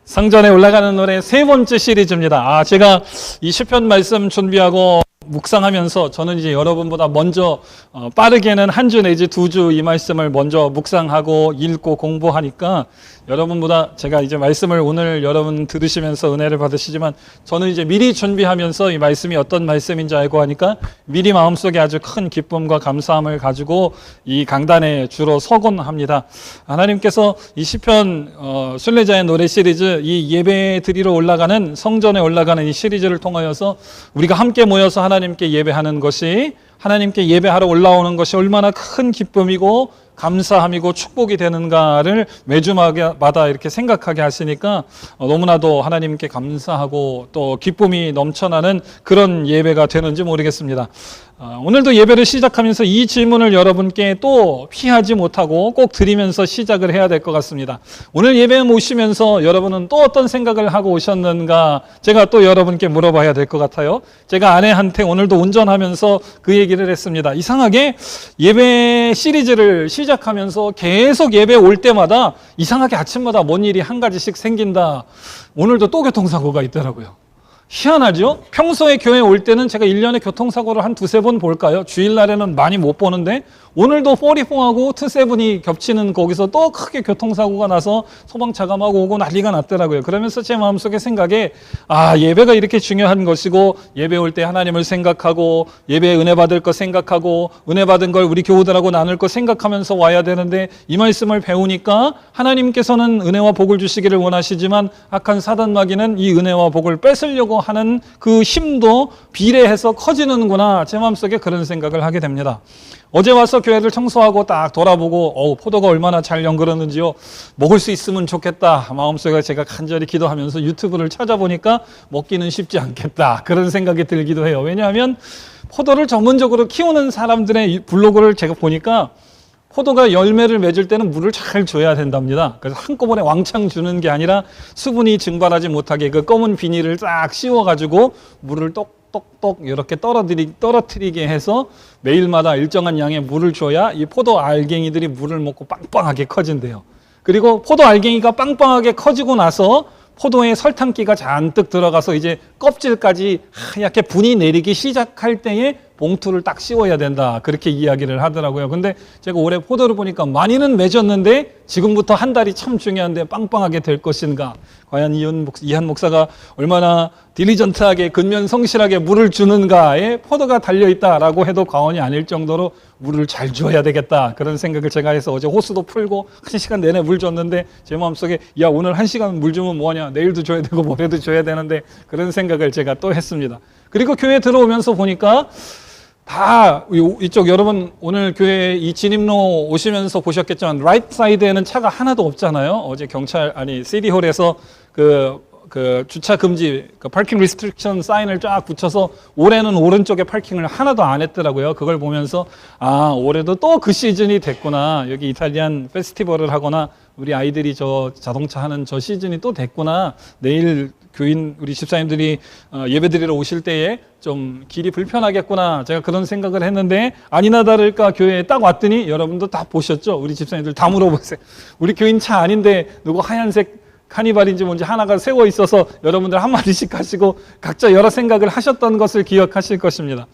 성전에 올라가는 노래 세 번째 시리즈입니다. 제가 이 시편 말씀 준비하고 묵상하면서 저는 이제 여러분보다 먼저 빠르게는 한 주 내지 2주 이 말씀을 먼저 묵상하고 읽고 공부하니까 여러분보다 제가 이제 말씀을 오늘 여러분 들으시면서 은혜를 받으시지만 저는 이제 미리 준비하면서 이 말씀이 어떤 말씀인지 알고 하니까 미리 마음속에 아주 큰 기쁨과 감사함을 가지고 이 강단에 주로 서곤 합니다. 하나님께서 이 시편 순례자의 노래 시리즈, 이 예배 드리러 올라가는 성전에 올라가는 이 시리즈를 통하여서 우리가 함께 모여서 하나님께 예배하는 것이, 하나님께 예배하러 올라오는 것이 얼마나 큰 기쁨이고 감사함이고 축복이 되는가를 매주마다 이렇게 생각하게 하시니까 너무나도 하나님께 감사하고 또 기쁨이 넘쳐나는 그런 예배가 되는지 모르겠습니다. 오늘도 예배를 시작하면서 이 질문을 여러분께 또 피하지 못하고 꼭 드리면서 시작을 해야 될 것 같습니다. 오늘 예배에 모시면서 여러분은 또 어떤 생각을 하고 오셨는가, 제가 또 여러분께 물어봐야 될 것 같아요. 제가 아내한테 오늘도 운전하면서 그 얘기를 했습니다. 이상하게 예배 시리즈를 시작하면서 계속 예배 올 때마다 이상하게 아침마다 뭔 일이 한 가지씩 생긴다. 오늘도 또 교통사고가 있더라고요. 희한하죠? 평소에 교회 올 때는 제가 1년에 교통사고를 한 2-3번 볼까요? 주일날에는 많이 못 보는데 오늘도 44하고 27이 겹치는 거기서 또 크게 교통사고가 나서 소방차가 막 오고 난리가 났더라고요. 그러면서 제 마음속에 생각에 예배가 이렇게 중요한 것이고 예배 올 때 하나님을 생각하고 예배에 은혜 받을 거 생각하고 은혜 받은 걸 우리 교우들하고 나눌 거 생각하면서 와야 되는데 이 말씀을 배우니까 하나님께서는 은혜와 복을 주시기를 원하시지만 악한 사단 마귀는 이 은혜와 복을 뺏으려고 하는 그 힘도 비례해서 커지는구나, 제 마음속에 그런 생각을 하게 됩니다. 어제 와서 교회를 청소하고 딱 돌아보고 포도가 얼마나 잘 연그렀는지요. 먹을 수 있으면 좋겠다 마음속에 제가 간절히 기도하면서 유튜브를 찾아보니까 먹기는 쉽지 않겠다 그런 생각이 들기도 해요. 왜냐하면 포도를 전문적으로 키우는 사람들의 블로그를 제가 보니까 포도가 열매를 맺을 때는 물을 잘 줘야 된답니다. 그래서 한꺼번에 왕창 주는 게 아니라 수분이 증발하지 못하게 그 검은 비닐을 쫙 씌워가지고 물을 똑똑똑 이렇게 떨어뜨리게 해서 매일마다 일정한 양의 물을 줘야 이 포도 알갱이들이 물을 먹고 빵빵하게 커진대요. 그리고 포도 알갱이가 빵빵하게 커지고 나서 포도에 설탕기가 잔뜩 들어가서 이제 껍질까지 하얗게 분이 내리기 시작할 때에 봉투를 딱 씌워야 된다, 그렇게 이야기를 하더라고요. 근데 제가 올해 포도를 보니까 많이는 맺었는데 지금부터 한 달이 참 중요한데 빵빵하게 될 것인가, 과연 이한 목사가 얼마나 딜리전트하게 근면성실하게 물을 주는가에 포도가 달려있다라고 해도 과언이 아닐 정도로 물을 잘 줘야 되겠다, 그런 생각을 제가 해서 어제 호수도 풀고 1시간 내내 물 줬는데 제 마음속에 오늘 1시간 물 주면 뭐하냐, 내일도 줘야 되고 모레도 줘야 되는데 그런 생각을 제가 또 했습니다. 그리고 교회 들어오면서 보니까 다 이쪽, 여러분 오늘 교회 이 진입로 오시면서 보셨겠지만 라이트 사이드에는 차가 하나도 없잖아요. 어제 시티홀에서 그 주차 금지, 그 파킹 리스트릭션 사인을 쫙 붙여서 올해는 오른쪽에 파킹을 하나도 안 했더라고요. 그걸 보면서 올해도 또 그 시즌이 됐구나, 여기 이탈리안 페스티벌을 하거나 우리 아이들이 저 자동차 하는 저 시즌이 또 됐구나, 내일 교인 우리 집사님들이 예배드리러 오실 때에 좀 길이 불편하겠구나, 제가 그런 생각을 했는데 아니나 다를까 교회에 딱 왔더니 여러분도 다 보셨죠? 우리 집사님들 다 물어보세요. 우리 교인 차 아닌데 누구 하얀색 카니발인지 뭔지 하나가 세워 있어서 여러분들 한마디씩 하시고 각자 여러 생각을 하셨던 것을 기억하실 것입니다.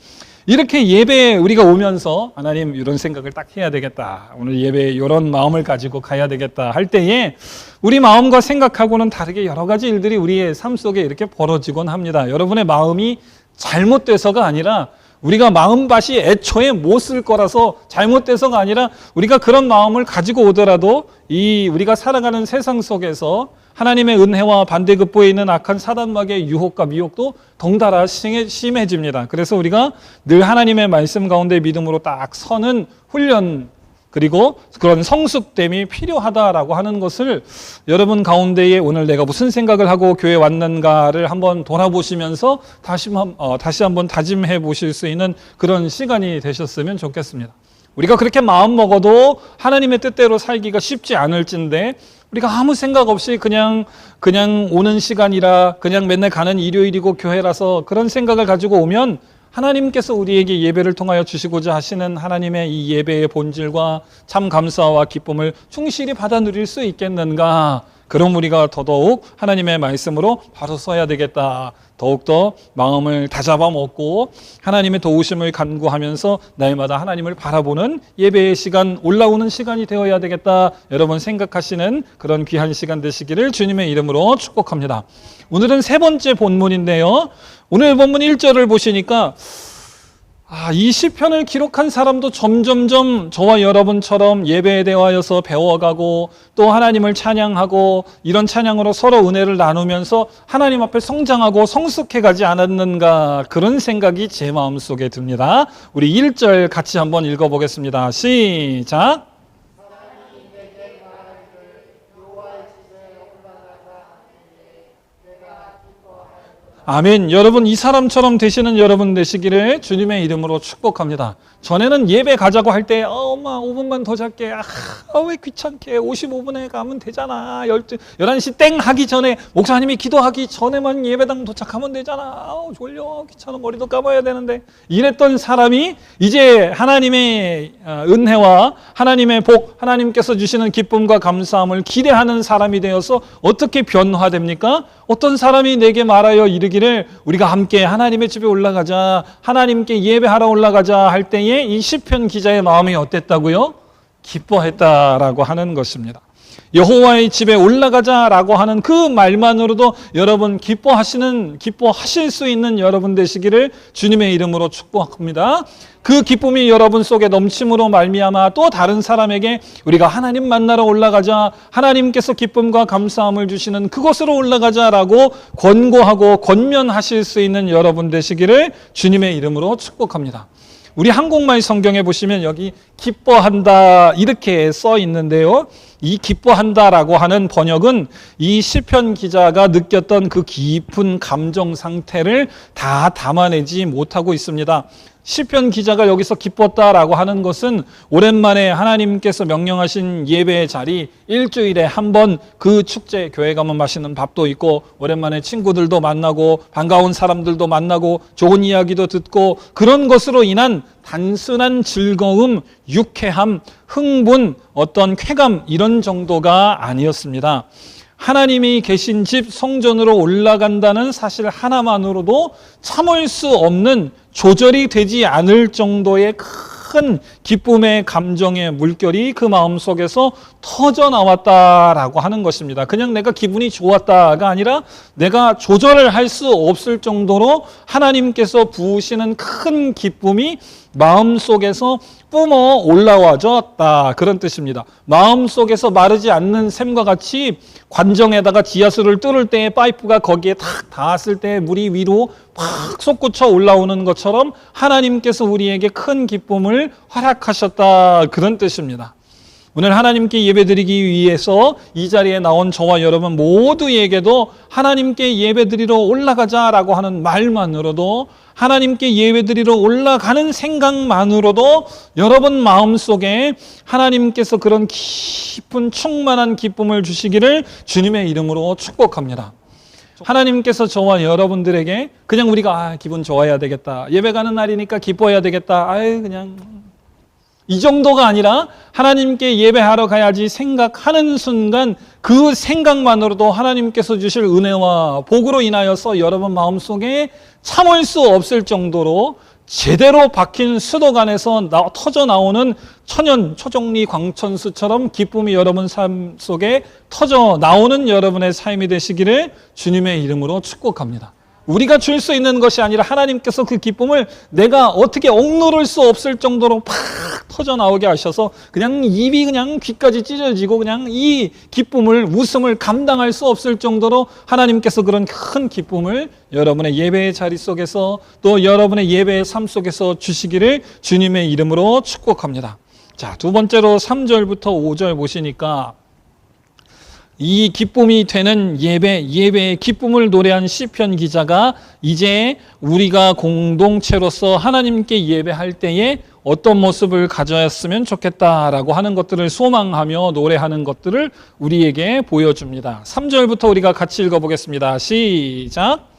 이렇게 예배에 우리가 오면서 하나님 이런 생각을 딱 해야 되겠다, 오늘 예배에 이런 마음을 가지고 가야 되겠다 할 때에 우리 마음과 생각하고는 다르게 여러 가지 일들이 우리의 삶 속에 이렇게 벌어지곤 합니다. 여러분의 마음이 잘못돼서가 아니라 우리가 마음밭이 애초에 못 쓸 거라서 잘못돼서가 아니라 우리가 그런 마음을 가지고 오더라도 우리가 살아가는 세상 속에서 하나님의 은혜와 반대급부에 있는 악한 사단마귀의 유혹과 미혹도 덩달아 심해집니다. 그래서 우리가 늘 하나님의 말씀 가운데 믿음으로 딱 서는 훈련, 그리고 그런 성숙됨이 필요하다라고 하는 것을 여러분 가운데에 오늘 내가 무슨 생각을 하고 교회에 왔는가를 한번 돌아보시면서 다시 한번 다짐해 보실 수 있는 그런 시간이 되셨으면 좋겠습니다. 우리가 그렇게 마음 먹어도 하나님의 뜻대로 살기가 쉽지 않을진데 우리가 아무 생각 없이 그냥 오는 시간이라, 그냥 맨날 가는 일요일이고 교회라서 그런 생각을 가지고 오면 하나님께서 우리에게 예배를 통하여 주시고자 하시는 하나님의 이 예배의 본질과 참 감사와 기쁨을 충실히 받아 누릴 수 있겠는가, 그럼 우리가 더더욱 하나님의 말씀으로 바로 써야 되겠다. 더욱더 마음을 다잡아 먹고 하나님의 도우심을 간구하면서 날마다 하나님을 바라보는 예배의 시간, 올라오는 시간이 되어야 되겠다. 여러분 생각하시는 그런 귀한 시간 되시기를 주님의 이름으로 축복합니다. 오늘은 세 번째 본문인데요. 오늘 본문 1절을 보시니까 이 시편을 기록한 사람도 점점점 저와 여러분처럼 예배에 대하여서 배워가고 또 하나님을 찬양하고 이런 찬양으로 서로 은혜를 나누면서 하나님 앞에 성장하고 성숙해가지 않았는가, 그런 생각이 제 마음속에 듭니다. 우리 1절 같이 한번 읽어보겠습니다. 시작. 아멘. 여러분, 이 사람처럼 되시는 여러분 되시기를 주님의 이름으로 축복합니다. 전에는 예배 가자고 할 때 엄마 5분만 더 잘게. 왜 귀찮게 55분에 가면 되잖아. 11시 땡 하기 전에 목사님이 기도하기 전에만 예배당 도착하면 되잖아. 졸려 귀찮아 머리도 감아야 되는데, 이랬던 사람이 이제 하나님의 은혜와 하나님의 복, 하나님께서 주시는 기쁨과 감사함을 기대하는 사람이 되어서 어떻게 변화됩니까? 어떤 사람이 내게 말하여 이르기를 우리가 함께 하나님의 집에 올라가자, 하나님께 예배하러 올라가자 할 때에 이 시편 기자의 마음이 어땠다고요? 기뻐했다라고 하는 것입니다. 여호와의 집에 올라가자라고 하는 그 말만으로도 여러분 기뻐하실 수 있는 여러분 되시기를 주님의 이름으로 축복합니다. 그 기쁨이 여러분 속에 넘침으로 말미암아 또 다른 사람에게 우리가 하나님 만나러 올라가자, 하나님께서 기쁨과 감사함을 주시는 그곳으로 올라가자라고 권고하고 권면하실 수 있는 여러분 되시기를 주님의 이름으로 축복합니다. 우리 한국말 성경에 보시면 여기 기뻐한다 이렇게 써 있는데요. 이 기뻐한다라고 하는 번역은 이 시편 기자가 느꼈던 그 깊은 감정 상태를 다 담아내지 못하고 있습니다. 시편 기자가 여기서 기뻤다라고 하는 것은 오랜만에 하나님께서 명령하신 예배의 자리, 일주일에 한 번 그 축제, 교회 가면 맛있는 밥도 있고 오랜만에 친구들도 만나고 반가운 사람들도 만나고 좋은 이야기도 듣고 그런 것으로 인한 단순한 즐거움, 유쾌함, 흥분, 어떤 쾌감 이런 정도가 아니었습니다. 하나님이 계신 집 성전으로 올라간다는 사실 하나만으로도 참을 수 없는, 조절이 되지 않을 정도의 큰 기쁨의 감정의 물결이 그 마음속에서 터져 나왔다라고 하는 것입니다. 그냥 내가 기분이 좋았다가 아니라 내가 조절을 할 수 없을 정도로 하나님께서 부으시는 큰 기쁨이 마음속에서 뿜어 올라와졌다, 그런 뜻입니다. 마음속에서 마르지 않는 샘과 같이 관정에다가 지하수를 뚫을 때에 파이프가 거기에 탁 닿았을 때 물이 위로 팍 솟구쳐 올라오는 것처럼 하나님께서 우리에게 큰 기쁨을 허락하셨다, 그런 뜻입니다. 오늘 하나님께 예배드리기 위해서 이 자리에 나온 저와 여러분 모두에게도 하나님께 예배드리러 올라가자라고 하는 말만으로도, 하나님께 예배드리러 올라가는 생각만으로도 여러분 마음속에 하나님께서 그런 깊은 충만한 기쁨을 주시기를 주님의 이름으로 축복합니다. 하나님께서 저와 여러분들에게 그냥 우리가 기분 좋아야 되겠다, 예배 가는 날이니까 기뻐해야 되겠다, 그냥 이 정도가 아니라 하나님께 예배하러 가야지 생각하는 순간 그 생각만으로도 하나님께서 주실 은혜와 복으로 인하여서 여러분 마음속에 참을 수 없을 정도로 제대로 박힌 수도관에서 터져 나오는 천연 초정리 광천수처럼 기쁨이 여러분 삶 속에 터져 나오는 여러분의 삶이 되시기를 주님의 이름으로 축복합니다. 우리가 줄 수 있는 것이 아니라 하나님께서 그 기쁨을 내가 어떻게 억누를 수 없을 정도로 팍 터져 나오게 하셔서 그냥 입이 그냥 귀까지 찢어지고 그냥 이 기쁨을, 웃음을 감당할 수 없을 정도로 하나님께서 그런 큰 기쁨을 여러분의 예배의 자리 속에서 또 여러분의 예배의 삶 속에서 주시기를 주님의 이름으로 축복합니다. 자, 두 번째로 3절부터 5절 보시니까 이 기쁨이 되는 예배의 기쁨을 노래한 시편 기자가 이제 우리가 공동체로서 하나님께 예배할 때에 어떤 모습을 가졌으면 좋겠다라고 하는 것들을 소망하며 노래하는 것들을 우리에게 보여줍니다. 3절부터 우리가 같이 읽어보겠습니다. 시작.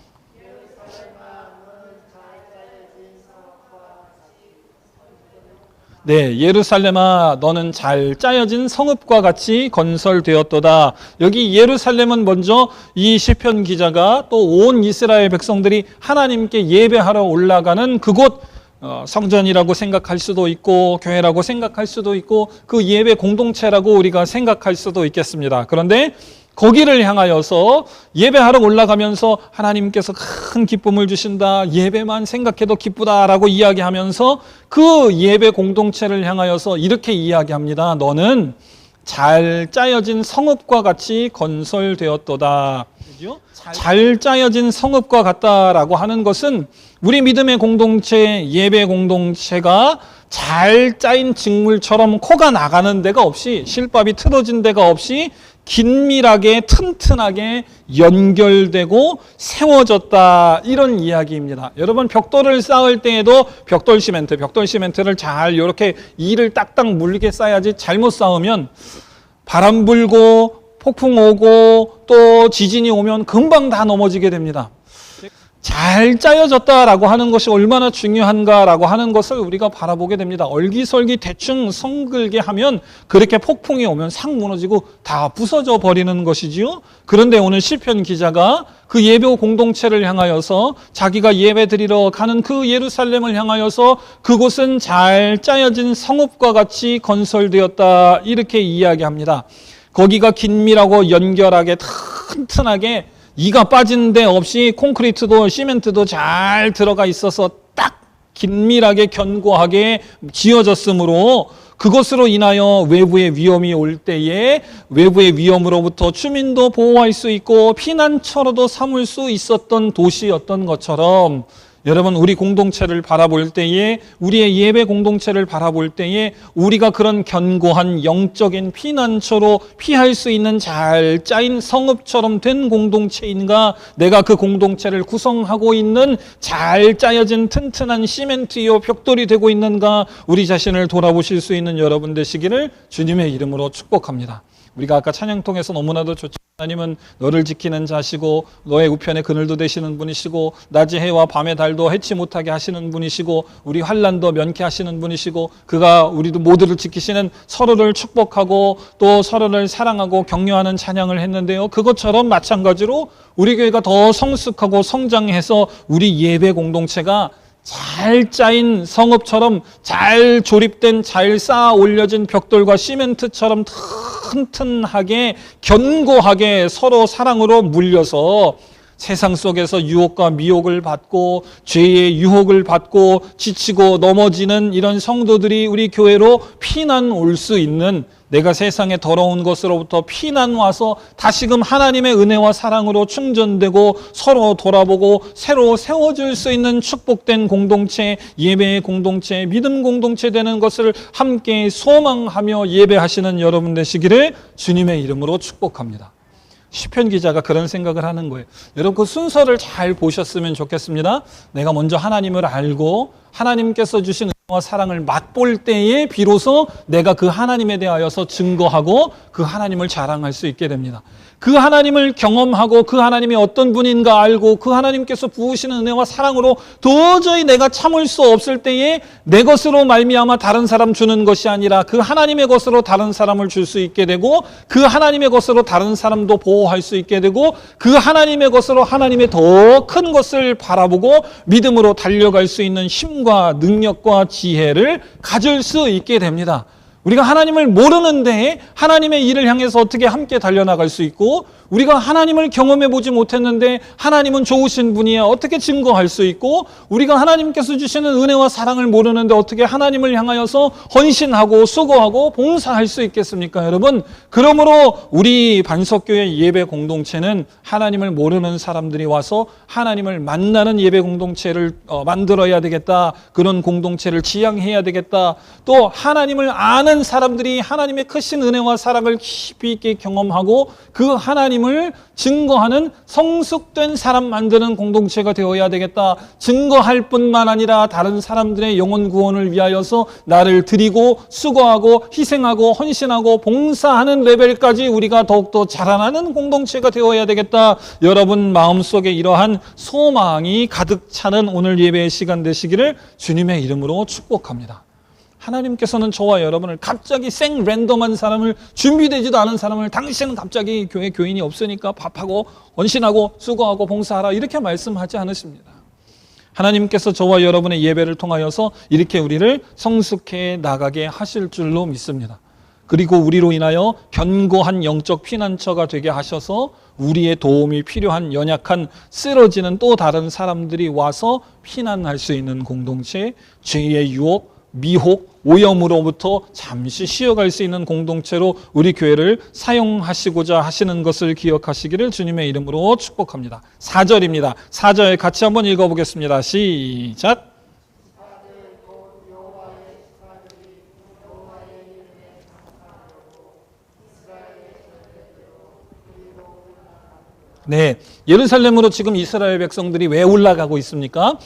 네, 예루살렘아 너는 잘 짜여진 성읍과 같이 건설되었도다. 여기 예루살렘은 먼저 이 시편 기자가 또 온 이스라엘 백성들이 하나님께 예배하러 올라가는 그곳, 성전이라고 생각할 수도 있고 교회라고 생각할 수도 있고 그 예배 공동체라고 우리가 생각할 수도 있겠습니다. 그런데 거기를 향하여서 예배하러 올라가면서 하나님께서 큰 기쁨을 주신다, 예배만 생각해도 기쁘다라고 이야기하면서 그 예배 공동체를 향하여서 이렇게 이야기합니다. 너는 잘 짜여진 성읍과 같이 건설되었도다. 잘 짜여진 성읍과 같다라고 하는 것은 우리 믿음의 공동체, 예배 공동체가 잘 짜인 직물처럼 코가 나가는 데가 없이, 실밥이 틀어진 데가 없이 긴밀하게 튼튼하게 연결되고 세워졌다, 이런 이야기입니다. 여러분, 벽돌을 쌓을 때에도 벽돌 시멘트를 잘 이렇게 이를 딱딱 물게 쌓아야지, 잘못 쌓으면 바람 불고 폭풍 오고 또 지진이 오면 금방 다 넘어지게 됩니다. 잘 짜여졌다라고 하는 것이 얼마나 중요한가라고 하는 것을 우리가 바라보게 됩니다. 얼기설기 대충 성글게 하면 그렇게 폭풍이 오면 싹 무너지고 다 부서져 버리는 것이지요. 그런데 오늘 시편 기자가 그 예배 공동체를 향하여서, 자기가 예배 드리러 가는 그 예루살렘을 향하여서 그곳은 잘 짜여진 성읍과 같이 건설되었다, 이렇게 이야기합니다. 거기가 긴밀하고 연결하게 튼튼하게 이가 빠진 데 없이 콘크리트도 시멘트도 잘 들어가 있어서 딱 긴밀하게 견고하게 지어졌으므로 그것으로 인하여 외부의 위험이 올 때에 외부의 위험으로부터 주민도 보호할 수 있고 피난처로도 삼을 수 있었던 도시였던 것처럼, 여러분, 우리 공동체를 바라볼 때에, 우리의 예배 공동체를 바라볼 때에 우리가 그런 견고한 영적인 피난처로 피할 수 있는 잘 짜인 성읍처럼 된 공동체인가, 내가 그 공동체를 구성하고 있는 잘 짜여진 튼튼한 시멘트요 벽돌이 되고 있는가, 우리 자신을 돌아보실 수 있는 여러분 되시기를 주님의 이름으로 축복합니다. 우리가 아까 찬양통에서 너무나도 좋죠. 하나님은 너를 지키는 자시고 너의 우편에 그늘도 되시는 분이시고 낮의 해와 밤의 달도 해치 못하게 하시는 분이시고 우리 환난도 면케하시는 분이시고, 그가 우리도 모두를 지키시는, 서로를 축복하고 또 서로를 사랑하고 격려하는 찬양을 했는데요. 그것처럼 마찬가지로 우리 교회가 더 성숙하고 성장해서 우리 예배 공동체가 잘 짜인 성읍처럼, 잘 조립된, 잘 쌓아 올려진 벽돌과 시멘트처럼 튼튼하게 견고하게 서로 사랑으로 물려서 세상 속에서 유혹과 미혹을 받고 죄의 유혹을 받고 지치고 넘어지는 이런 성도들이 우리 교회로 피난 올 수 있는, 내가 세상의 더러운 것으로부터 피난 와서 다시금 하나님의 은혜와 사랑으로 충전되고 서로 돌아보고 새로 세워질 수 있는 축복된 공동체, 예배의 공동체, 믿음 공동체 되는 것을 함께 소망하며 예배하시는 여러분 되시기를 주님의 이름으로 축복합니다. 시편 기자가 그런 생각을 하는 거예요. 여러분, 그 순서를 잘 보셨으면 좋겠습니다. 내가 먼저 하나님을 알고 하나님께서 주신 은혜와 사랑을 맛볼 때에 비로소 내가 그 하나님에 대하여서 증거하고 그 하나님을 자랑할 수 있게 됩니다. 그 하나님을 경험하고 그 하나님이 어떤 분인가 알고 그 하나님께서 부으시는 은혜와 사랑으로 도저히 내가 참을 수 없을 때에 내 것으로 말미암아 다른 사람 주는 것이 아니라 그 하나님의 것으로 다른 사람을 줄 수 있게 되고, 그 하나님의 것으로 다른 사람도 보호할 수 있게 되고, 그 하나님의 것으로 하나님의 더 큰 것을 바라보고 믿음으로 달려갈 수 있는 힘과 능력과 지혜를 가질 수 있게 됩니다. 우리가 하나님을 모르는데 하나님의 일을 향해서 어떻게 함께 달려나갈 수 있고, 우리가 하나님을 경험해 보지 못했는데 하나님은 좋으신 분이야 어떻게 증거할 수 있고, 우리가 하나님께서 주시는 은혜와 사랑을 모르는데 어떻게 하나님을 향하여서 헌신하고 수고하고 봉사할 수 있겠습니까, 여러분? 그러므로 우리 반석교회 예배 공동체는 하나님을 모르는 사람들이 와서 하나님을 만나는 예배 공동체를 만들어야 되겠다, 그런 공동체를 지향해야 되겠다. 또 하나님을 아는 사람들이 하나님의 크신 은혜와 사랑을 깊이 있게 경험하고 그 하나님을 증거하는 성숙된 사람 만드는 공동체가 되어야 되겠다. 증거할 뿐만 아니라 다른 사람들의 영혼 구원을 위하여서 나를 드리고 수고하고 희생하고 헌신하고 봉사하는 레벨까지 우리가 더욱더 자라나는 공동체가 되어야 되겠다. 여러분 마음속에 이러한 소망이 가득 차는 오늘 예배의 시간 되시기를 주님의 이름으로 축복합니다. 하나님께서는 저와 여러분을 갑자기 생 랜덤한 사람을, 준비되지도 않은 사람을, 당신은 갑자기 교회 교인이 없으니까 밥하고 헌신하고 수고하고 봉사하라 이렇게 말씀하지 않으십니다. 하나님께서 저와 여러분의 예배를 통하여서 이렇게 우리를 성숙해 나가게 하실 줄로 믿습니다. 그리고 우리로 인하여 견고한 영적 피난처가 되게 하셔서 우리의 도움이 필요한 연약한 쓰러지는 또 다른 사람들이 와서 피난할 수 있는 공동체, 죄의 유혹, 미혹, 오염으로부터 잠시 쉬어갈 수 있는 공동체로 우리 교회를 사용하시고자 하시는 것을 기억하시기를 주님의 이름으로 축복합니다. 4절입니다. 4절 같이 한번 읽어보겠습니다. 시작. 네, 예루살렘으로 지금 이스라엘 백성들이 왜 올라가고 있습니까?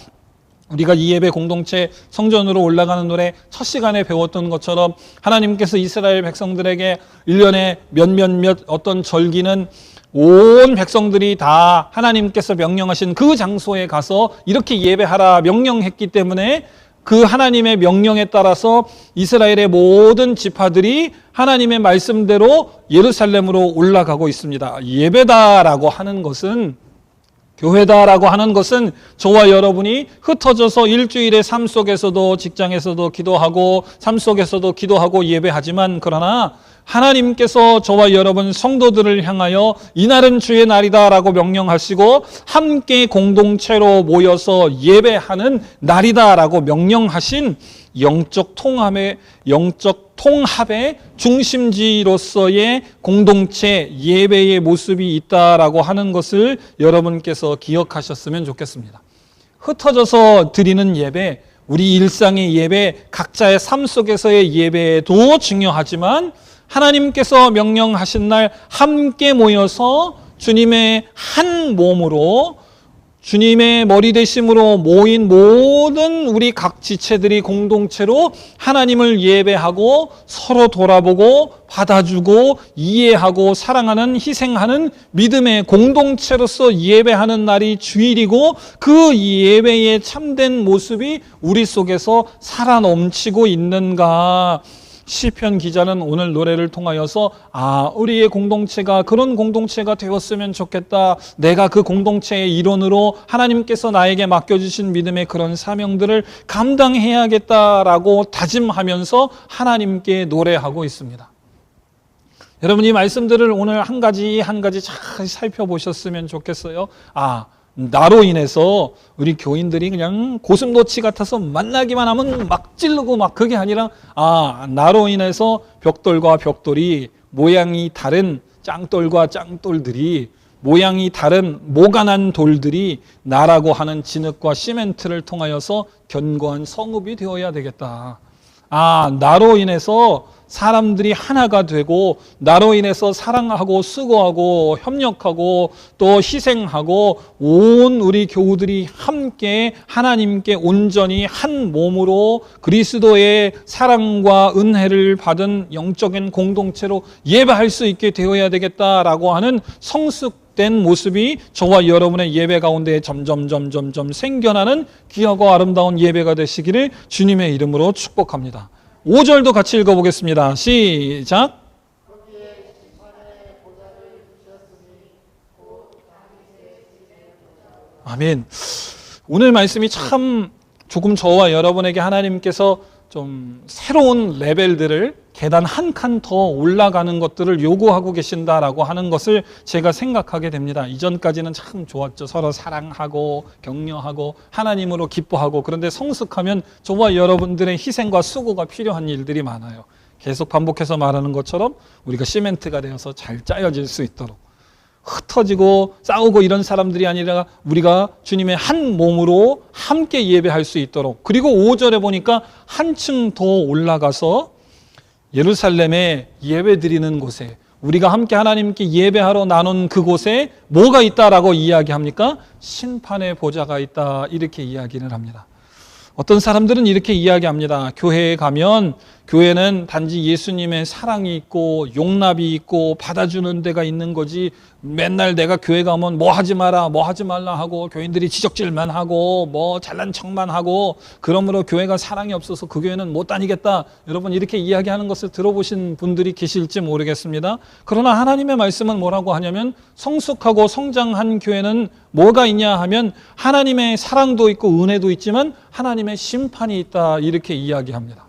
우리가 이 예배 공동체 성전으로 올라가는 노래 첫 시간에 배웠던 것처럼 하나님께서 이스라엘 백성들에게 1년에 몇몇 어떤 절기는 온 백성들이 다 하나님께서 명령하신 그 장소에 가서 이렇게 예배하라 명령했기 때문에 그 하나님의 명령에 따라서 이스라엘의 모든 지파들이 하나님의 말씀대로 예루살렘으로 올라가고 있습니다. 예배다라고 하는 것은, 교회다라고 하는 것은 저와 여러분이 흩어져서 일주일의 삶 속에서도, 직장에서도 기도하고 삶 속에서도 기도하고 예배하지만, 그러나 하나님께서 저와 여러분 성도들을 향하여 이날은 주의 날이다라고 명령하시고 함께 공동체로 모여서 예배하는 날이다라고 명령하신 영적 통합의 중심지로서의 공동체 예배의 모습이 있다라고 하는 것을 여러분께서 기억하셨으면 좋겠습니다. 흩어져서 드리는 예배, 우리 일상의 예배, 각자의 삶 속에서의 예배도 중요하지만 하나님께서 명령하신 날 함께 모여서 주님의 한 몸으로, 주님의 머리 되심으로 모인 모든 우리 각 지체들이 공동체로 하나님을 예배하고 서로 돌아보고 받아주고 이해하고 사랑하는, 희생하는 믿음의 공동체로서 예배하는 날이 주일이고, 그 예배의 참된 모습이 우리 속에서 살아 넘치고 있는가. 시편 기자는 오늘 노래를 통하여서 우리의 공동체가 그런 공동체가 되었으면 좋겠다. 내가 그 공동체의 일원으로 하나님께서 나에게 맡겨주신 믿음의 그런 사명들을 감당해야겠다라고 다짐하면서 하나님께 노래하고 있습니다. 여러분, 이 말씀들을 오늘 한 가지 한 가지 잘 살펴보셨으면 좋겠어요. 나로 인해서 우리 교인들이 그냥 고슴도치 같아서 만나기만 하면 막 찌르고 막, 그게 아니라 나로 인해서 벽돌과 벽돌이, 모양이 다른 짱돌과 짱돌들이, 모양이 다른 모가난 돌들이 나라고 하는 진흙과 시멘트를 통하여서 견고한 성읍이 되어야 되겠다. 나로 인해서 사람들이 하나가 되고, 나로 인해서 사랑하고 수고하고 협력하고 또 희생하고 온 우리 교우들이 함께 하나님께 온전히 한 몸으로 그리스도의 사랑과 은혜를 받은 영적인 공동체로 예배할 수 있게 되어야 되겠다라고 하는 성숙된 모습이 저와 여러분의 예배 가운데 점점 생겨나는 귀하고 아름다운 예배가 되시기를 주님의 이름으로 축복합니다. 5절도 같이 읽어보겠습니다. 시작. 아멘. 오늘 말씀이 참 조금 저와 여러분에게 하나님께서 좀 새로운 레벨들을, 계단 한 칸 더 올라가는 것들을 요구하고 계신다라고 하는 것을 제가 생각하게 됩니다. 이전까지는 참 좋았죠. 서로 사랑하고 격려하고 하나님으로 기뻐하고. 그런데 성숙하면 저와 여러분들의 희생과 수고가 필요한 일들이 많아요. 계속 반복해서 말하는 것처럼 우리가 시멘트가 되어서 잘 짜여질 수 있도록, 흩어지고 싸우고 이런 사람들이 아니라 우리가 주님의 한 몸으로 함께 예배할 수 있도록. 그리고 5절에 보니까 한층 더 올라가서 예루살렘에 예배 드리는 곳에, 우리가 함께 하나님께 예배하러 나눈 그곳에 뭐가 있다라고 이야기합니까? 심판의 보좌가 있다, 이렇게 이야기를 합니다. 어떤 사람들은 이렇게 이야기합니다. 교회에 가면 교회는 단지 예수님의 사랑이 있고 용납이 있고 받아주는 데가 있는 거지, 맨날 내가 교회 가면 뭐 하지 마라 뭐 하지 말라 하고 교인들이 지적질만 하고 뭐 잘난 척만 하고 그러므로 교회가 사랑이 없어서 그 교회는 못 다니겠다, 여러분 이렇게 이야기하는 것을 들어보신 분들이 계실지 모르겠습니다. 그러나 하나님의 말씀은 뭐라고 하냐면, 성숙하고 성장한 교회는 뭐가 있냐 하면 하나님의 사랑도 있고 은혜도 있지만 하나님의 심판이 있다, 이렇게 이야기합니다.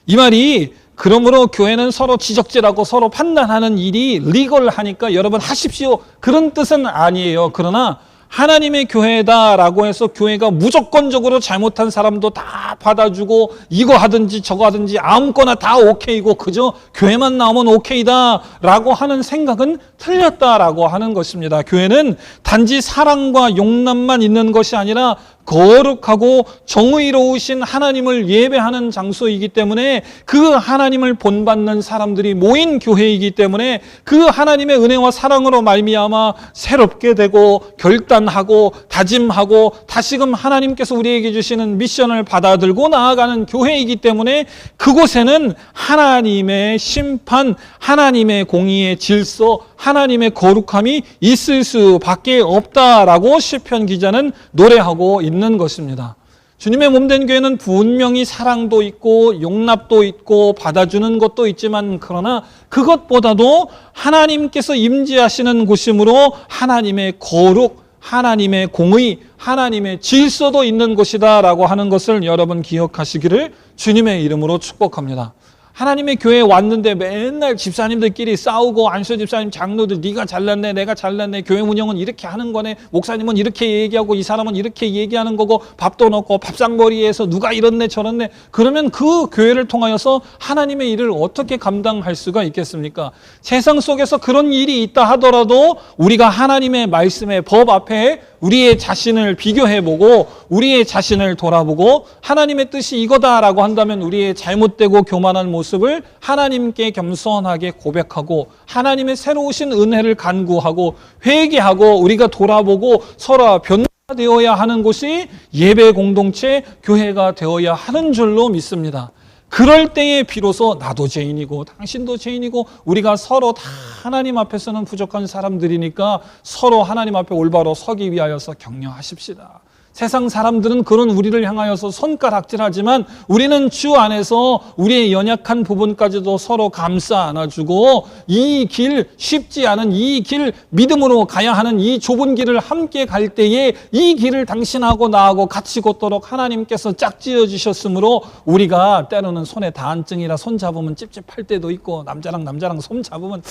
이 말이, 그러므로 교회는 서로 지적질하고 서로 판단하는 일이 리걸하니까 여러분 하십시오, 그런 뜻은 아니에요. 그러나 하나님의 교회다라고 해서 교회가 무조건적으로 잘못한 사람도 다 받아주고 이거 하든지 저거 하든지 아무거나 다 오케이고 그저 교회만 나오면 오케이다라고 하는 생각은 틀렸다라고 하는 것입니다. 교회는 단지 사랑과 용납만 있는 것이 아니라 거룩하고 정의로우신 하나님을 예배하는 장소이기 때문에, 그 하나님을 본받는 사람들이 모인 교회이기 때문에 그 하나님의 은혜와 사랑으로 말미암아 새롭게 되고 결단하고 다짐하고 다시금 하나님께서 우리에게 주시는 미션을 받아들고 나아가는 교회이기 때문에, 그곳에는 하나님의 심판, 하나님의 공의의 질서, 하나님의 거룩함이 있을 수밖에 없다라고 시편 기자는 노래하고 있는 것입니다. 주님의 몸된 교회는 분명히 사랑도 있고 용납도 있고 받아주는 것도 있지만, 그러나 그것보다도 하나님께서 임재하시는 곳이므로 하나님의 거룩, 하나님의 공의, 하나님의 질서도 있는 곳이다 라고 하는 것을 여러분 기억하시기를 주님의 이름으로 축복합니다. 하나님의 교회에 왔는데 맨날 집사님들끼리 싸우고, 안수 집사님, 장로들 네가 잘났네 내가 잘났네, 교회 운영은 이렇게 하는 거네, 목사님은 이렇게 얘기하고 이 사람은 이렇게 얘기하는 거고, 밥도 넣고 밥상머리에서 누가 이렇네 저렇네, 그러면 그 교회를 통하여서 하나님의 일을 어떻게 감당할 수가 있겠습니까? 세상 속에서 그런 일이 있다 하더라도 우리가 하나님의 말씀의 법 앞에 우리의 자신을 비교해보고 우리의 자신을 돌아보고 하나님의 뜻이 이거다라고 한다면 우리의 잘못되고 교만한 모습을 하나님께 겸손하게 고백하고 하나님의 새로우신 은혜를 간구하고 회개하고 우리가 돌아보고 서로 변화되어야 하는 곳이 예배 공동체, 교회가 되어야 하는 줄로 믿습니다. 그럴 때에 비로소 나도 죄인이고 당신도 죄인이고 우리가 서로 다 하나님 앞에서는 부족한 사람들이니까 서로 하나님 앞에 올바로 서기 위하여서 격려하십시다. 세상 사람들은 그런 우리를 향하여서 손가락질하지만 우리는 주 안에서 우리의 연약한 부분까지도 서로 감싸 안아주고 이 길, 쉽지 않은 이 길, 믿음으로 가야 하는 이 좁은 길을 함께 갈 때에 이 길을 당신하고 나하고 같이 걷도록 하나님께서 짝지어 주셨으므로 우리가 때로는 손에 다한증이라 손 잡으면 찝찝할 때도 있고 남자랑 손 잡으면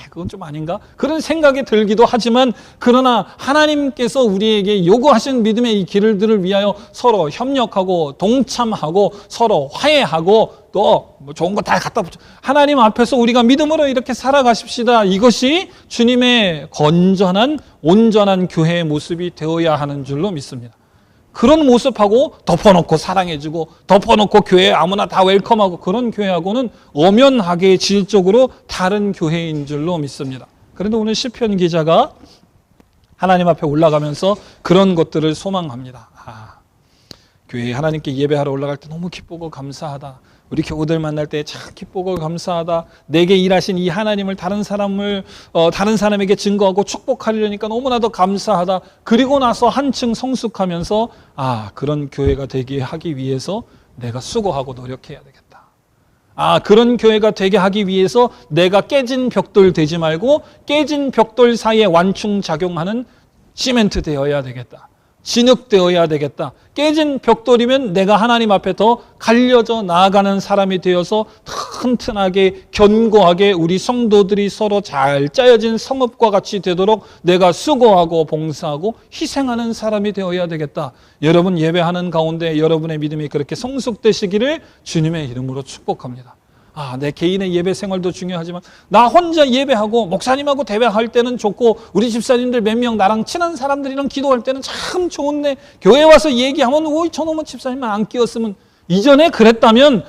그건 좀 아닌가? 그런 생각이 들기도 하지만, 그러나 하나님께서 우리에게 요구하신 믿음의 이 길들을 위하여 서로 협력하고 동참하고 서로 화해하고 또 뭐 좋은 거 다 갖다 붙여 하나님 앞에서 우리가 믿음으로 이렇게 살아가십시다. 이것이 주님의 건전한 온전한 교회의 모습이 되어야 하는 줄로 믿습니다. 그런 모습하고 덮어놓고 사랑해주고 덮어놓고 교회 아무나 다 웰컴하고 그런 교회하고는 엄연하게 질적으로 다른 교회인 줄로 믿습니다. 그런데 오늘 시편 기자가 하나님 앞에 올라가면서 그런 것들을 소망합니다. 교회에 하나님께 예배하러 올라갈 때 너무 기쁘고 감사하다. 우리 교우들 만날 때 참 기쁘고 감사하다. 내게 일하신 이 하나님을 다른 사람에게 증거하고 축복하려니까 너무나도 감사하다. 그리고 나서 한층 성숙하면서 그런 교회가 되게 하기 위해서 내가 수고하고 노력해야 되겠다. 그런 교회가 되게 하기 위해서 내가 깨진 벽돌 되지 말고 깨진 벽돌 사이에 완충작용하는 시멘트 되어야 되겠다. 진흙되어야 되겠다. 깨진 벽돌이면 내가 하나님 앞에 더 갈려져 나아가는 사람이 되어서 튼튼하게 견고하게 우리 성도들이 서로 잘 짜여진 성읍과 같이 되도록 내가 수고하고 봉사하고 희생하는 사람이 되어야 되겠다. 여러분 예배하는 가운데 여러분의 믿음이 그렇게 성숙되시기를 주님의 이름으로 축복합니다. 내 개인의 예배 생활도 중요하지만 나 혼자 예배하고 목사님하고 대화할 때는 좋고 우리 집사님들 몇 명 나랑 친한 사람들이랑 기도할 때는 참 좋은데 교회 와서 얘기하면 저놈은 집사님만 안 끼었으면, 이전에 그랬다면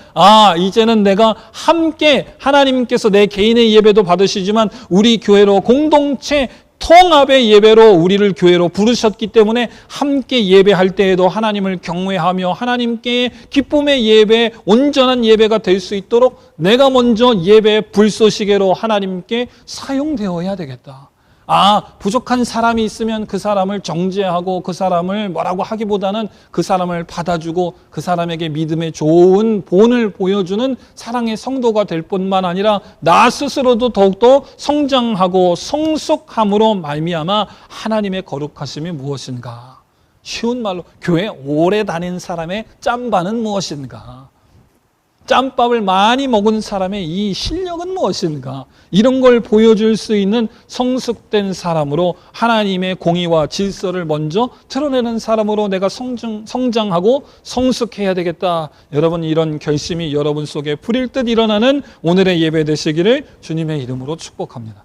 이제는 내가 함께 하나님께서 내 개인의 예배도 받으시지만 우리 교회로 공동체 통합의 예배로 우리를 교회로 부르셨기 때문에 함께 예배할 때에도 하나님을 경외하며 하나님께 기쁨의 예배, 온전한 예배가 될 수 있도록 내가 먼저 예배 불쏘시개로 하나님께 사용되어야 되겠다. 부족한 사람이 있으면 그 사람을 정죄하고 그 사람을 뭐라고 하기보다는 그 사람을 받아주고 그 사람에게 믿음의 좋은 본을 보여주는 사랑의 성도가 될 뿐만 아니라 나 스스로도 더욱더 성장하고 성숙함으로 말미암아 하나님의 거룩하심이 무엇인가? 쉬운 말로 교회 오래 다닌 사람의 짬바는 무엇인가? 짬밥을 많이 먹은 사람의 이 실력은 무엇인가? 이런 걸 보여줄 수 있는 성숙된 사람으로 하나님의 공의와 질서를 먼저 드러내는 사람으로 내가 성장하고 성숙해야 되겠다. 여러분, 이런 결심이 여러분 속에 불일 듯 일어나는 오늘의 예배 되시기를 주님의 이름으로 축복합니다.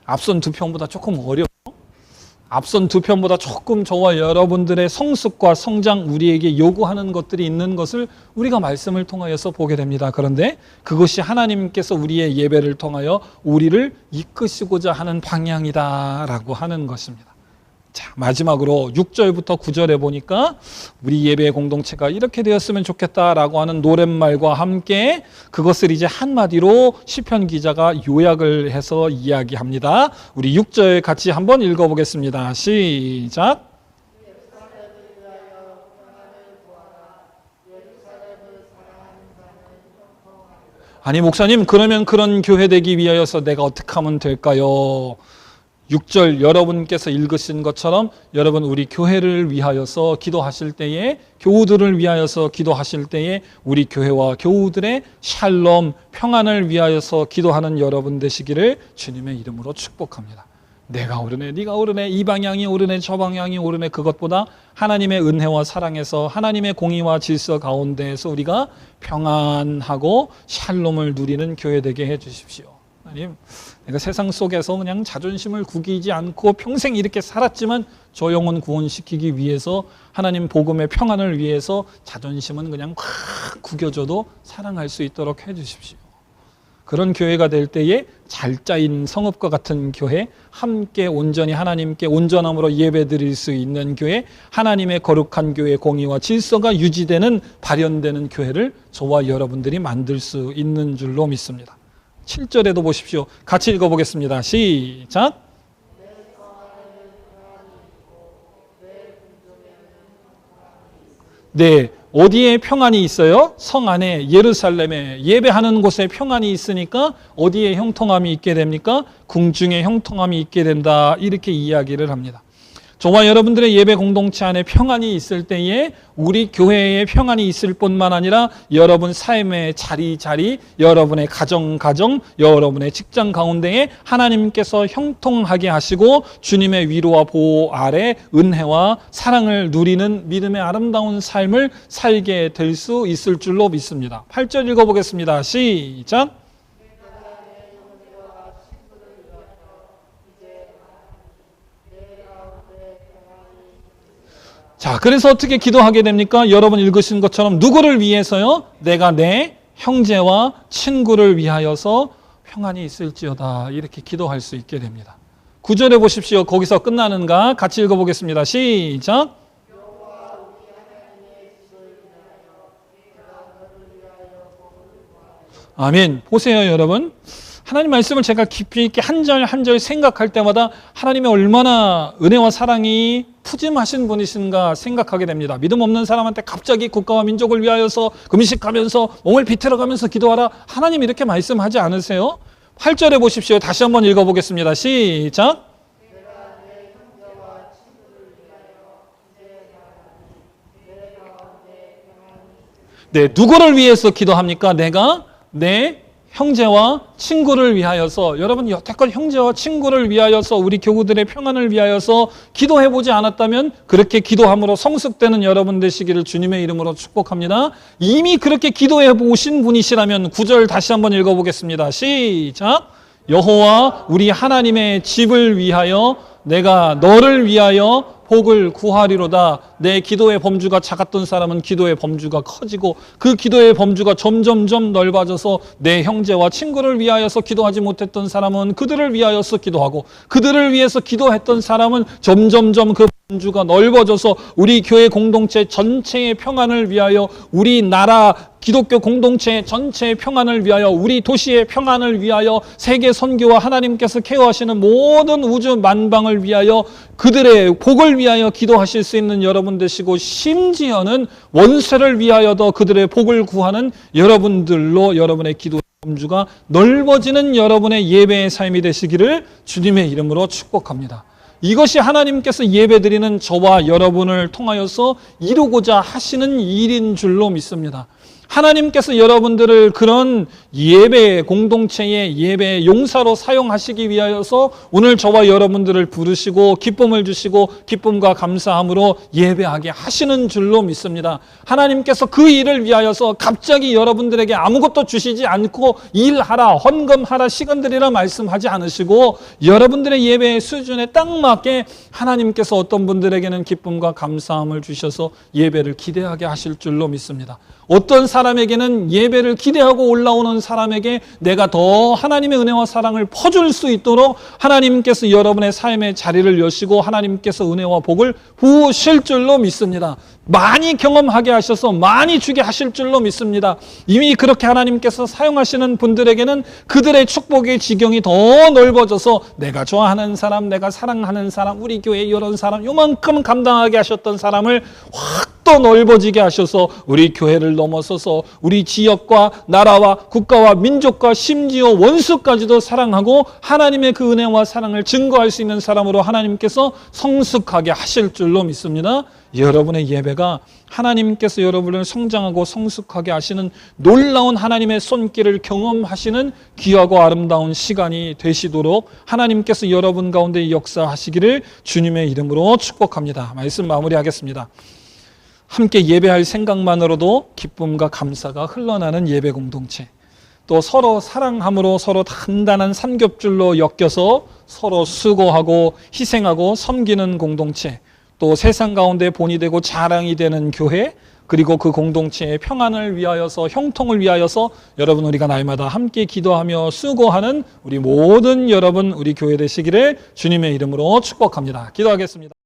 앞선 두 편보다 조금 어려워. 앞선 두 편보다 조금 저와 여러분들의 성숙과 성장, 우리에게 요구하는 것들이 있는 것을 우리가 말씀을 통하여서 보게 됩니다. 그런데 그것이 하나님께서 우리의 예배를 통하여 우리를 이끄시고자 하는 방향이다라고 하는 것입니다. 자, 마지막으로 6절부터 9절에 보니까 우리 예배 공동체가 이렇게 되었으면 좋겠다라고 하는 노랫말과 함께 그것을 이제 한마디로 시편 기자가 요약을 해서 이야기합니다. 우리 6절 같이 한번 읽어보겠습니다. 시작. 아니 목사님, 그러면 그런 교회 되기 위하여서 내가 어떻게 하면 될까요? 6절 여러분께서 읽으신 것처럼 여러분 우리 교회를 위하여서 기도하실 때에, 교우들을 위하여서 기도하실 때에 우리 교회와 교우들의 샬롬, 평안을 위하여서 기도하는 여러분 되시기를 주님의 이름으로 축복합니다. 내가 옳으네, 네가 옳으네, 이 방향이 옳으네, 저 방향이 옳으네, 그것보다 하나님의 은혜와 사랑에서 하나님의 공의와 질서 가운데에서 우리가 평안하고 샬롬을 누리는 교회 되게 해 주십시오. 하나님, 내가 세상 속에서 그냥 자존심을 구기지 않고 평생 이렇게 살았지만 저 영혼 구원시키기 위해서, 하나님 복음의 평안을 위해서 자존심은 그냥 확 구겨져도 사랑할 수 있도록 해주십시오. 그런 교회가 될 때에 잘 짜인 성읍과 같은 교회, 함께 온전히 하나님께 온전함으로 예배드릴 수 있는 교회, 하나님의 거룩한 교회 공의와 질서가 유지되는, 발현되는 교회를 저와 여러분들이 만들 수 있는 줄로 믿습니다. 7절에도 보십시오. 같이 읽어보겠습니다. 시작. 네, 어디에 평안이 있어요? 성 안에, 예루살렘에, 예배하는 곳에 평안이 있으니까 어디에 형통함이 있게 됩니까? 궁중에 형통함이 있게 된다, 이렇게 이야기를 합니다. 저와 여러분들의 예배 공동체 안에 평안이 있을 때에 우리 교회에 평안이 있을 뿐만 아니라 여러분 삶의 자리, 여러분의 가정, 여러분의 직장 가운데에 하나님께서 형통하게 하시고 주님의 위로와 보호 아래 은혜와 사랑을 누리는 믿음의 아름다운 삶을 살게 될 수 있을 줄로 믿습니다. 8절 읽어보겠습니다. 시작. 자, 그래서 어떻게 기도하게 됩니까? 여러분 읽으신 것처럼 누구를 위해서요? 내가 내 형제와 친구를 위하여서 평안이 있을지어다, 이렇게 기도할 수 있게 됩니다. 9절에 보십시오. 거기서 끝나는가? 같이 읽어보겠습니다. 시작. 아멘. 보세요, 여러분. 하나님 말씀을 제가 깊이 있게 한 절 한 절 생각할 때마다 하나님의 얼마나 은혜와 사랑이 푸짐하신 분이신가 생각하게 됩니다. 믿음 없는 사람한테 갑자기 국가와 민족을 위하여서 금식하면서 몸을 비틀어가면서 기도하라, 하나님 이렇게 말씀하지 않으세요? 8절에 보십시오. 다시 한번 읽어보겠습니다. 시작. 네, 누구를 위해서 기도합니까? 내가 내 형제와 친구를 위하여서. 여러분 여태껏 형제와 친구를 위하여서, 우리 교우들의 평안을 위하여서 기도해보지 않았다면 그렇게 기도함으로 성숙되는 여러분 되시기를 주님의 이름으로 축복합니다. 이미 그렇게 기도해보신 분이시라면 9절 다시 한번 읽어보겠습니다. 시작. 여호와 우리 하나님의 집을 위하여 내가 너를 위하여 복을 구하리로다. 내 기도의 범주가 작았던 사람은 기도의 범주가 커지고 그 기도의 범주가 점점점 넓어져서 내 형제와 친구를 위하여서 기도하지 못했던 사람은 그들을 위하여서 기도하고 그들을 위해서 기도했던 사람은 점점점 그 범주가 넓어져서 우리 교회 공동체 전체의 평안을 위하여, 우리 나라 기독교 공동체 전체의 평안을 위하여, 우리 도시의 평안을 위하여, 세계 선교와 하나님께서 케어하시는 모든 우주 만방을 위하여, 그들의 복을 위하여 기도하실 수 있는 여러분 되시고, 심지어는 원수를 위하여도 그들의 복을 구하는 여러분들로 여러분의 기도 범주가 넓어지는 여러분의 예배의 삶이 되시기를 주님의 이름으로 축복합니다. 이것이 하나님께서 예배드리는 저와 여러분을 통하여서 이루고자 하시는 일인 줄로 믿습니다. 하나님께서 여러분들을 그런 예배 공동체의 예배 용사로 사용하시기 위하여서 오늘 저와 여러분들을 부르시고 기쁨을 주시고 기쁨과 감사함으로 예배하게 하시는 줄로 믿습니다. 하나님께서 그 일을 위하여서 갑자기 여러분들에게 아무것도 주시지 않고 일하라, 헌금하라, 시간 드리라 말씀하지 않으시고 여러분들의 예배의 수준에 딱 맞게 하나님께서 어떤 분들에게는 기쁨과 감사함을 주셔서 예배를 기대하게 하실 줄로 믿습니다. 어떤 사람에게는 예배를 기대하고 올라오는 사람에게 내가 더 하나님의 은혜와 사랑을 퍼줄 수 있도록 하나님께서 여러분의 삶의 자리를 여시고 하나님께서 은혜와 복을 부으실 줄로 믿습니다. 많이 경험하게 하셔서 많이 주게 하실 줄로 믿습니다. 이미 그렇게 하나님께서 사용하시는 분들에게는 그들의 축복의 지경이 더 넓어져서 내가 좋아하는 사람, 내가 사랑하는 사람, 우리 교회 이런 사람, 요만큼 감당하게 하셨던 사람을 확 더 넓어지게 하셔서 우리 교회를 넘어서서 우리 지역과 나라와 국가와 민족과 심지어 원수까지도 사랑하고 하나님의 그 은혜와 사랑을 증거할 수 있는 사람으로 하나님께서 성숙하게 하실 줄로 믿습니다. 여러분의 예배가 하나님께서 여러분을 성장하고 성숙하게 하시는 놀라운 하나님의 손길을 경험하시는 귀하고 아름다운 시간이 되시도록 하나님께서 여러분 가운데 역사하시기를 주님의 이름으로 축복합니다. 말씀 마무리하겠습니다. 함께 예배할 생각만으로도 기쁨과 감사가 흘러나는 예배 공동체, 또 서로 사랑함으로 서로 단단한 삼겹줄로 엮여서 서로 수고하고 희생하고 섬기는 공동체, 또 세상 가운데 본이 되고 자랑이 되는 교회, 그리고 그 공동체의 평안을 위하여서, 형통을 위하여서 여러분 우리가 날마다 함께 기도하며 수고하는 우리 모든 여러분, 우리 교회 되시기를 주님의 이름으로 축복합니다. 기도하겠습니다.